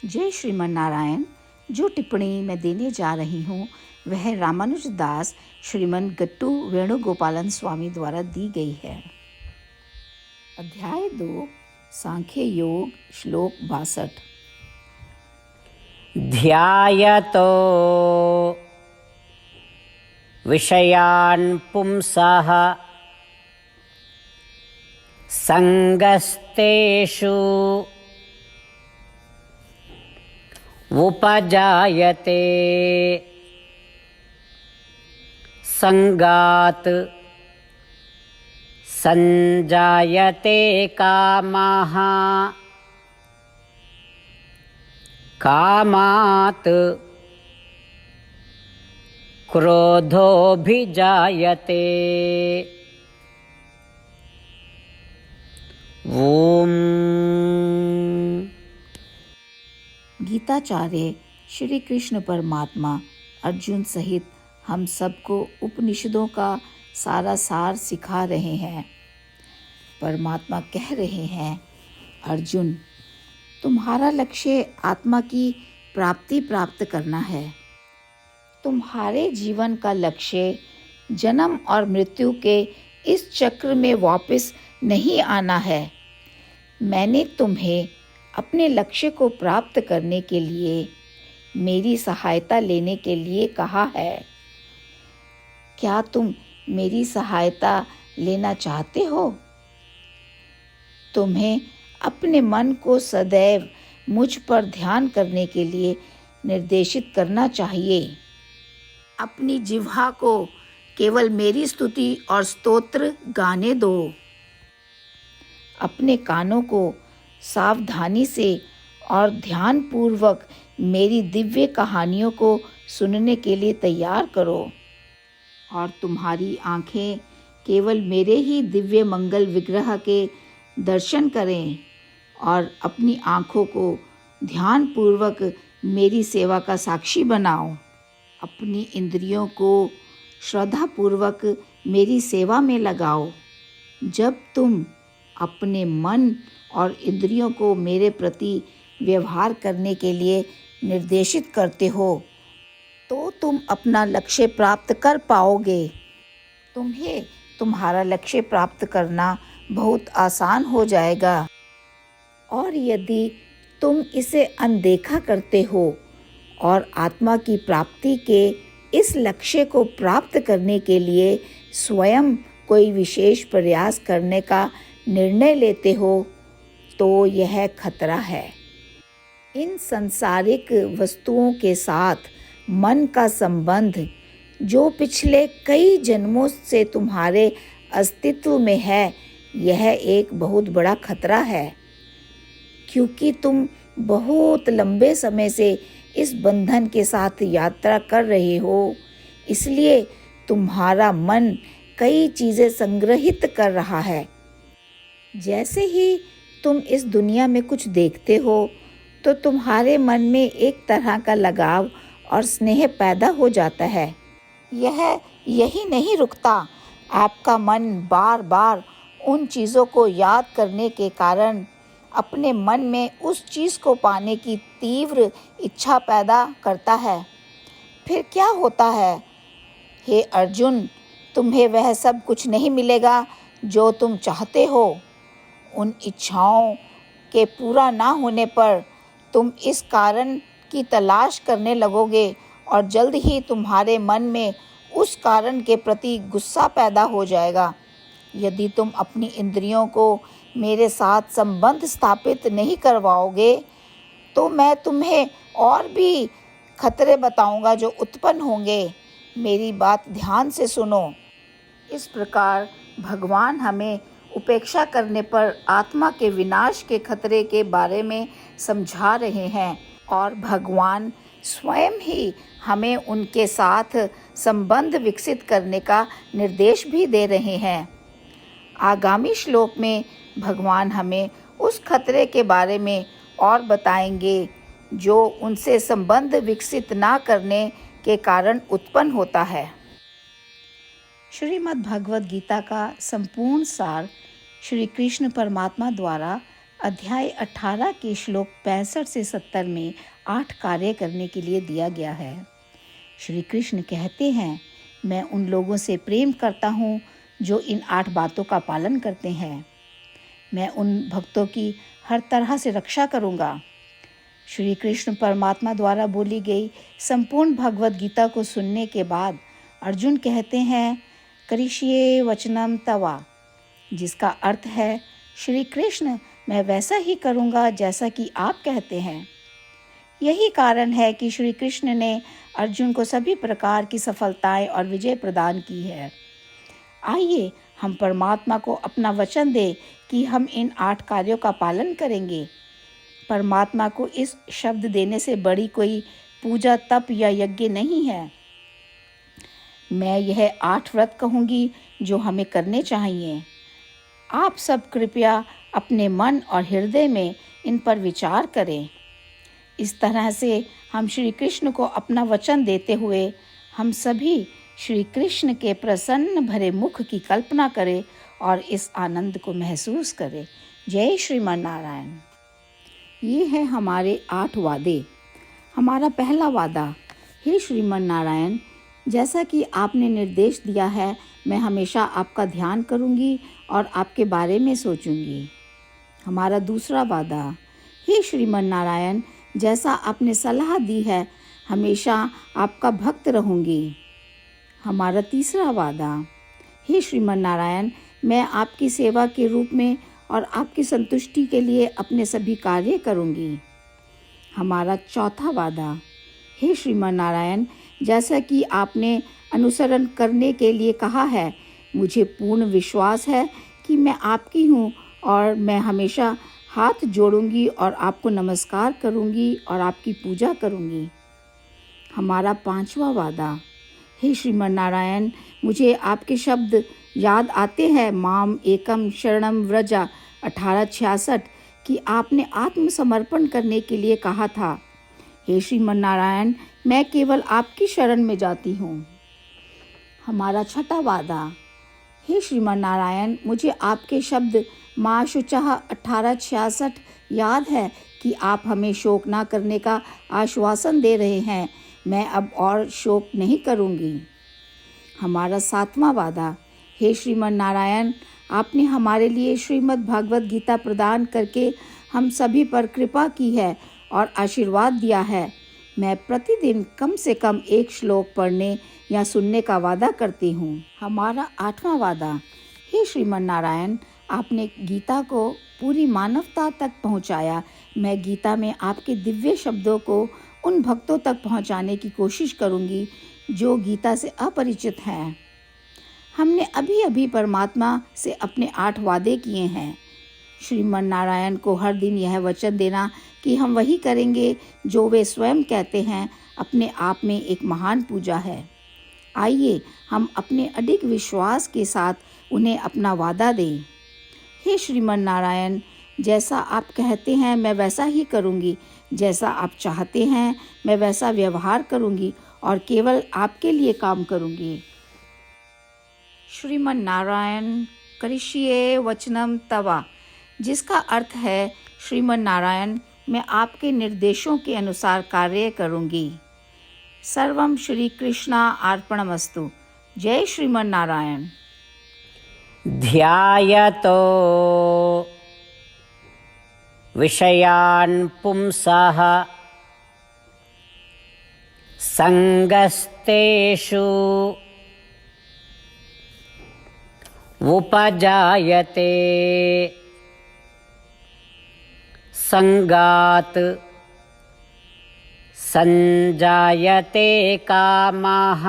जय श्रीमन नारायण। जो टिप्पणी मैं देने जा रही हूँ वह रामानुज दास श्रीमन गट्टू वेणुगोपालन स्वामी द्वारा दी गई है। अध्याय 2 सांख्य योग श्लोक 62। ध्यायतो विषयान् पुंसः संगस्तेषु उपजायते संगात् संजायते कामः कामात् क्रोधोऽभिजायते। ओम। गीताचार्य श्री कृष्ण परमात्मा अर्जुन सहित हम सबको उपनिषदों का सारा सार सिखा रहे हैं। परमात्मा कह रहे हैं, अर्जुन, तुम्हारा लक्ष्य आत्मा की प्राप्ति प्राप्त करना है। तुम्हारे जीवन का लक्ष्य जन्म और मृत्यु के इस चक्र में वापस नहीं आना है। मैंने तुम्हें अपने लक्ष्य को प्राप्त करने के लिए मेरी सहायता लेने के लिए कहा है। क्या तुम मेरी सहायता लेना चाहते हो? तुम्हें अपने मन को सदैव मुझ पर ध्यान करने के लिए निर्देशित करना चाहिए। अपनी जिह्वा को केवल मेरी स्तुति और स्तोत्र गाने दो। अपने कानों को सावधानी से और ध्यानपूर्वक मेरी दिव्य कहानियों को सुनने के लिए तैयार करो और तुम्हारी आंखें केवल मेरे ही दिव्य मंगल विग्रह के दर्शन करें और अपनी आंखों को ध्यानपूर्वक मेरी सेवा का साक्षी बनाओ। अपनी इंद्रियों को श्रद्धापूर्वक मेरी सेवा में लगाओ। जब तुम अपने मन और इंद्रियों को मेरे प्रति व्यवहार करने के लिए निर्देशित करते हो तो तुम अपना लक्ष्य प्राप्त कर पाओगे। तुम्हें तुम्हारा लक्ष्य प्राप्त करना बहुत आसान हो जाएगा। और यदि तुम इसे अनदेखा करते हो और आत्मा की प्राप्ति के इस लक्ष्य को प्राप्त करने के लिए स्वयं कोई विशेष प्रयास करने का निर्णय लेते हो तो यह खतरा है। इन सांसारिक वस्तुओं के साथ मन का संबंध जो पिछले कई जन्मों से तुम्हारे अस्तित्व में है, यह एक बहुत बड़ा खतरा है। क्योंकि तुम बहुत लंबे समय से इस बंधन के साथ यात्रा कर रहे हो, इसलिए तुम्हारा मन कई चीज़ें संग्रहित कर रहा है। जैसे ही तुम इस दुनिया में कुछ देखते हो तो तुम्हारे मन में एक तरह का लगाव और स्नेह पैदा हो जाता है। यही नहीं रुकता, आपका मन बार बार उन चीज़ों को याद करने के कारण अपने मन में उस चीज़ को पाने की तीव्र इच्छा पैदा करता है। फिर क्या होता है? हे अर्जुन, तुम्हें वह सब कुछ नहीं मिलेगा जो तुम चाहते हो। उन इच्छाओं के पूरा ना होने पर तुम इस कारण की तलाश करने लगोगे और जल्द ही तुम्हारे मन में उस कारण के प्रति गुस्सा पैदा हो जाएगा। यदि तुम अपनी इंद्रियों को मेरे साथ संबंध स्थापित नहीं करवाओगे तो मैं तुम्हें और भी खतरे बताऊंगा जो उत्पन्न होंगे। मेरी बात ध्यान से सुनो। इस प्रकार भगवान हमें उपेक्षा करने पर आत्मा के विनाश के खतरे के बारे में समझा रहे हैं और भगवान स्वयं ही हमें उनके साथ संबंध विकसित करने का निर्देश भी दे रहे हैं। आगामी श्लोक में भगवान हमें उस खतरे के बारे में और बताएंगे जो उनसे संबंध विकसित ना करने के कारण उत्पन्न होता है। श्रीमद् भगवद गीता का संपूर्ण सार श्री कृष्ण परमात्मा द्वारा अध्याय 18 के श्लोक 65 से 70 में 8 कार्य करने के लिए दिया गया है। श्री कृष्ण कहते हैं, मैं उन लोगों से प्रेम करता हूँ जो इन 8 बातों का पालन करते हैं। मैं उन भक्तों की हर तरह से रक्षा करूँगा। श्री कृष्ण परमात्मा द्वारा बोली गई संपूर्ण भगवत गीता को सुनने के बाद अर्जुन कहते हैं, करिष्ये वचनम तवा, जिसका अर्थ है, श्री कृष्ण मैं वैसा ही करूँगा जैसा कि आप कहते हैं। यही कारण है कि श्री कृष्ण ने अर्जुन को सभी प्रकार की सफलताएं और विजय प्रदान की है। आइए हम परमात्मा को अपना वचन दें कि हम इन 8 कार्यों का पालन करेंगे। परमात्मा को इस शब्द देने से बड़ी कोई पूजा, तप या यज्ञ नहीं है। मैं यह 8 व्रत कहूँगी जो हमें करने चाहिए। आप सब कृपया अपने मन और हृदय में इन पर विचार करें। इस तरह से हम श्री कृष्ण को अपना वचन देते हुए हम सभी श्री कृष्ण के प्रसन्न भरे मुख की कल्पना करें और इस आनंद को महसूस करें। जय श्रीमन नारायण। ये है हमारे 8 वादे। हमारा पहला वादा, हे श्रीमन नारायण, जैसा कि आपने निर्देश दिया है, मैं हमेशा आपका ध्यान करूंगी और आपके बारे में सोचूंगी। हमारा दूसरा वादा, हे श्रीमन नारायण, जैसा आपने सलाह दी है, हमेशा आपका भक्त रहूंगी। हमारा तीसरा वादा, हे श्रीमन नारायण, मैं आपकी सेवा के रूप में और आपकी संतुष्टि के लिए अपने सभी कार्य करूंगी। हमारा चौथा वादा, हे श्रीमन नारायण, जैसा कि आपने अनुसरण करने के लिए कहा है, मुझे पूर्ण विश्वास है कि मैं आपकी हूँ और मैं हमेशा हाथ जोड़ूंगी और आपको नमस्कार करूंगी और आपकी पूजा करूंगी। हमारा पांचवा वादा, हे श्रीमन नारायण, मुझे आपके शब्द याद आते हैं, माम एकम शरणम व्रजा 1866, कि आपने आत्मसमर्पण करने के लिए कहा था। हे श्रीमन नारायण, मैं केवल आपकी शरण में जाती हूँ। हमारा छठा वादा, हे श्रीमन नारायण, मुझे आपके शब्द माँ शुचः 1866 याद है कि आप हमें शोक ना करने का आश्वासन दे रहे हैं। मैं अब और शोक नहीं करूँगी। हमारा 7वां वादा, हे श्रीमन नारायण, आपने हमारे लिए श्रीमद् भागवत गीता प्रदान करके हम सभी पर कृपा की है और आशीर्वाद दिया है। मैं प्रतिदिन कम से कम 1 श्लोक पढ़ने या सुनने का वादा करती हूँ। हमारा 8वां वादा, हे श्रीमन नारायण, आपने गीता को पूरी मानवता तक पहुँचाया। मैं गीता में आपके दिव्य शब्दों को उन भक्तों तक पहुँचाने की कोशिश करूँगी जो गीता से अपरिचित हैं। हमने अभी अभी परमात्मा से अपने 8 वादे किए हैं। श्रीमन नारायण को हर दिन यह वचन देना कि हम वही करेंगे जो वे स्वयं कहते हैं, अपने आप में एक महान पूजा है। आइए हम अपने अडिग विश्वास के साथ उन्हें अपना वादा दें। हे श्रीमन नारायण, जैसा आप कहते हैं मैं वैसा ही करूँगी। जैसा आप चाहते हैं मैं वैसा व्यवहार करूँगी और केवल आपके लिए काम करूँगी। श्रीमन नारायण करिष्ये वचनम तवा, जिसका अर्थ है, श्रीमन नारायण, मैं आपके निर्देशों के अनुसार कार्य करूँगी। सर्वम श्री कृष्णा अर्पणमस्तु। जय श्रीमन नारायण। ध्यायतो विषयान् पुंसः संगस्तेषु उपजायते संगात् संजायते कामः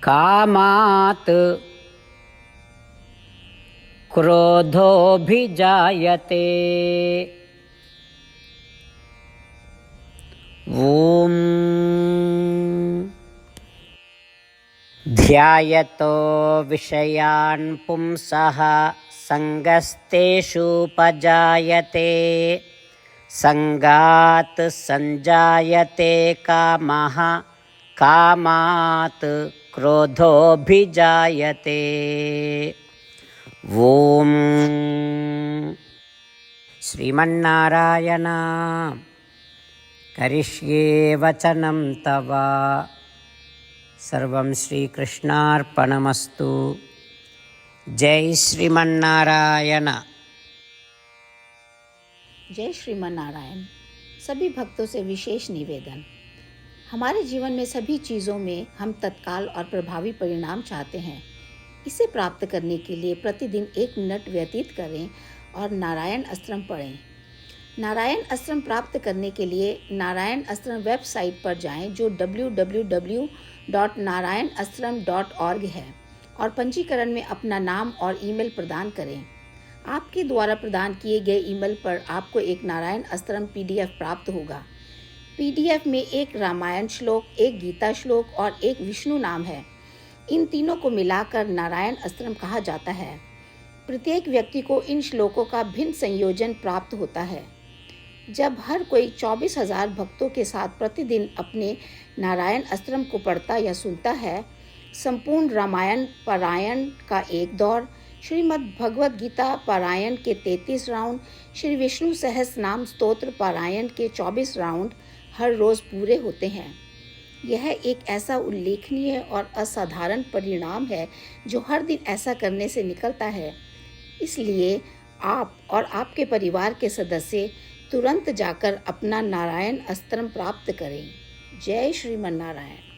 कामात् क्रोधोऽभिजायते। ॐ ध्यायतो विषयान् पुंसः संगस्तेषुपजायते संगात् संजायते कामः कामात् क्रोधोऽभिजायते। ಓಂ ಶ್ರೀಮನ್ನಾರಾಯಣ ಕರಿಷ್ಯೇ ವಚನಂ ತವ ಸರ್ವಂ ಶ್ರೀಕೃಷ್ಣಾರ್ಪಣಮಸ್ತು. ಜೈ ಶ್ರೀಮನ್ನಾರಾಯಣ. जय श्रीमन नारायण। सभी भक्तों से विशेष निवेदन, हमारे जीवन में सभी चीज़ों में हम तत्काल और प्रभावी परिणाम चाहते हैं। इसे प्राप्त करने के लिए प्रतिदिन 1 मिनट व्यतीत करें और नारायण अस्त्रम पढ़ें। नारायण अस्त्रम प्राप्त करने के लिए नारायण अस्त्रम वेबसाइट पर जाएं जो www.narayanastram.org है और पंजीकरण में अपना नाम और ईमेल प्रदान करें। आपके द्वारा प्रदान किए गए ईमेल पर आपको एक नारायण अस्त्रम PDF प्राप्त होगा। PDF में 1 रामायण श्लोक, 1 गीता श्लोक और 1 विष्णु नाम है। इन तीनों को मिलाकर नारायण अस्त्रम कहा जाता है। प्रत्येक व्यक्ति को इन श्लोकों का भिन्न संयोजन प्राप्त होता है। जब हर कोई 24,000 भक्तों के साथ प्रतिदिन अपने नारायण अस्त्रम को पढ़ता या सुनता है, संपूर्ण रामायण पारायण का 1 दौर, श्रीमद् भगवद गीता पारायण के 33 राउंड, श्री विष्णु सहस्त्र नाम स्तोत्र पारायण के 24 राउंड हर रोज़ पूरे होते हैं। यह एक ऐसा उल्लेखनीय और असाधारण परिणाम है जो हर दिन ऐसा करने से निकलता है। इसलिए आप और आपके परिवार के सदस्य तुरंत जाकर अपना नारायण अस्त्रम प्राप्त करें। जय श्रीमन नारायण।